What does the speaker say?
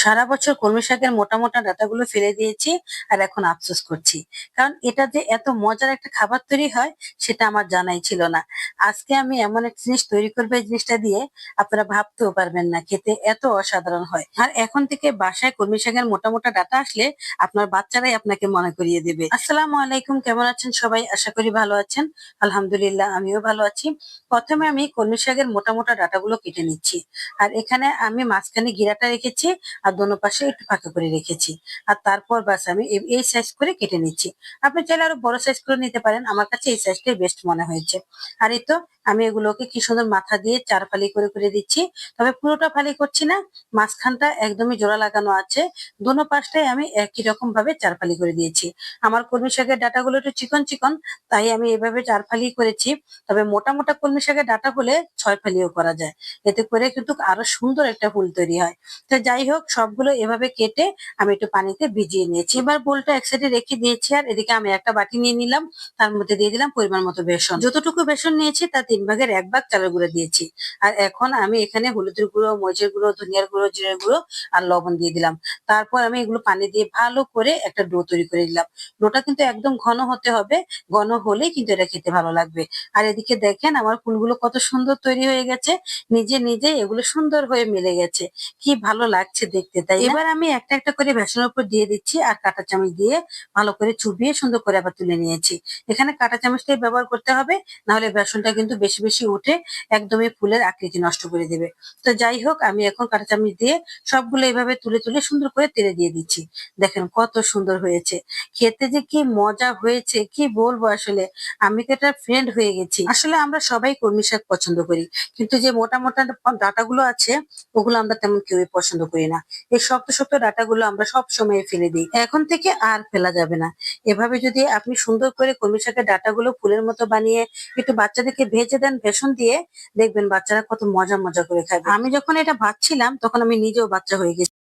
সারা বছর কলমি শাকের মোটা মোটা ডাঁটাগুলো ফেলে দিয়েছি আর এখন আফসোস করছি। কারণ এটা যে এত মজার একটা খাবার তৈরি হয় সেটা আমার জানাই ছিল না। আজকে আমি এমন একটা জিনিস তৈরি করবো, এই জিনিসটা দিয়ে আপনারা ভাবতেও পারবেন না, খেতে এত অসাধারণ হয়। আর এখন থেকে বাসায় কলমি শাকের মোটা মোটা ডাঁটা আসলে আপনার বাচ্চারাই আপনাকে মনে করিয়ে দেবে। আসসালামু আলাইকুম, কেমন আছেন সবাই? আশা করি ভালো আছেন। আলহামদুলিল্লাহ, আমিও ভালো আছি। প্রথমে আমি কলমি শাকের মোটা মোটা ডাঁটাগুলো কেটে নিচ্ছি। আর এখানে আমি মাঝখানে গিরাটা রেখেছি আর দোনো পাশে একটু ফাঁকা করে রেখেছি। আর তারপর বাস আমি এই সাইজ করে কেটে নিচ্ছি। আপনি চাইলে আরো বড় সাইজ করে নিতে পারেন, আমার কাছে এই সাইজটাই বেস্ট মনে হয়েছে। আর এই তো আমি এগুলোকে কি সুন্দর মাথা দিয়ে 4 ফালি করে করে দিচ্ছি। তবে পুরোটা ফালি করছি না, মাঝখানটা একদমই জোড়া লাগানো আছে। দোনো পাশটাই আমি একই রকম ভাবে 4 ফালি করে দিয়েছি। আমার কলমি শাকের ডাঁটাগুলো একটু চিকন চিকন, তাই আমি এভাবে 4 ফালি করেছি। তবে মোটা মোটা কলমি শাকের ডাঁটা হলে 6 ফালিও করা যায়। এতে করে কিন্তু আরো সুন্দর একটা ফুল তৈরি হয়। তো যাই হোক, সবগুলো এভাবে কেটে আমি একটু পানিতে ভিজিয়ে নিয়েছি। এবার বোলটা এক সাইডে রেখে দিয়েছি আর এদিকে আমি একটা বাটি নিয়ে নিলাম। তার মধ্যে দিয়ে দিলাম পরিমাণ মতো বেসন। যতটুকু বেসন নিয়েছি তার 3 ভাগের 1 ভাগ চালের গুঁড়ো দিয়েছি। আর এখন আমি এখানে হলুদের গুঁড়ো, মরিচের গুঁড়ো, ধনিয়ার গুঁড়ো, জিরের গুঁড়ো আর লবণ দিয়ে দিলাম। তারপর আমি এগুলো পানি দিয়ে ভালো করে একটা ডো তৈরি করে দিলাম। ডোটা কিন্তু একদম ঘন হতে হবে, ঘন হলেই কিন্তু এটা খেতে ভালো লাগবে। আর এদিকে দেখেন আমার ফুলগুলো কত সুন্দর তৈরি হয়ে গেছে, নিজে নিজে এগুলো সুন্দর হয়ে মিলে গেছে। কি ভালো লাগছে দেখতে, তাই না? এবার আমি একটা একটা করে বেসনের উপর দিয়ে দিচ্ছি আর কাঁটা চামচ দিয়ে ভালো করে চুবিয়ে সুন্দর করে আবার তুলে নিয়েছি। এখানে কাঁটা চামচটাই ব্যবহার করতে হবে, না হলে বেসনটা কিন্তু বেশি বেশি উঠে একদমই ফুলের আকৃতি নষ্ট করে দেবে। তো যাই হোক, আমি এখন কাঁটা চামচ দিয়ে সবগুলো এইভাবে তুলে তুলে সুন্দর করে তেলে দিয়ে দিচ্ছি। দেখেন কত সুন্দর হয়েছে, খেতে যে কি মজা হয়েছে কি বলবো আসলে। আমি তো এটা ফ্রেন্ড হয়ে গেছি। আসলে আমরা সবাই কলমি শাক পছন্দ করি, কিন্তু যে মোটা মোটা ডাঁটাগুলো আছে ওগুলো আমরা তেমন কেউই পছন্দ করি না। এই শক্ত শক্ত ডাঁটাগুলো আমরা সব সময় ফেলে দিই, এখন থেকে আর ফেলা যাবে না। এভাবে যদি আপনি সুন্দর করে কলমি শাকের ডাঁটাগুলো ফুলের মতো বানিয়ে একটু বাচ্চাদেরকে ভেজে দেন বেসন দিয়ে, দেখবেন বাচ্চারা কত মজা মজা করে খাবে। আমি যখন এটা ভাজছিলাম তখন আমি নিজেও বাচ্চা হয়ে গেছি।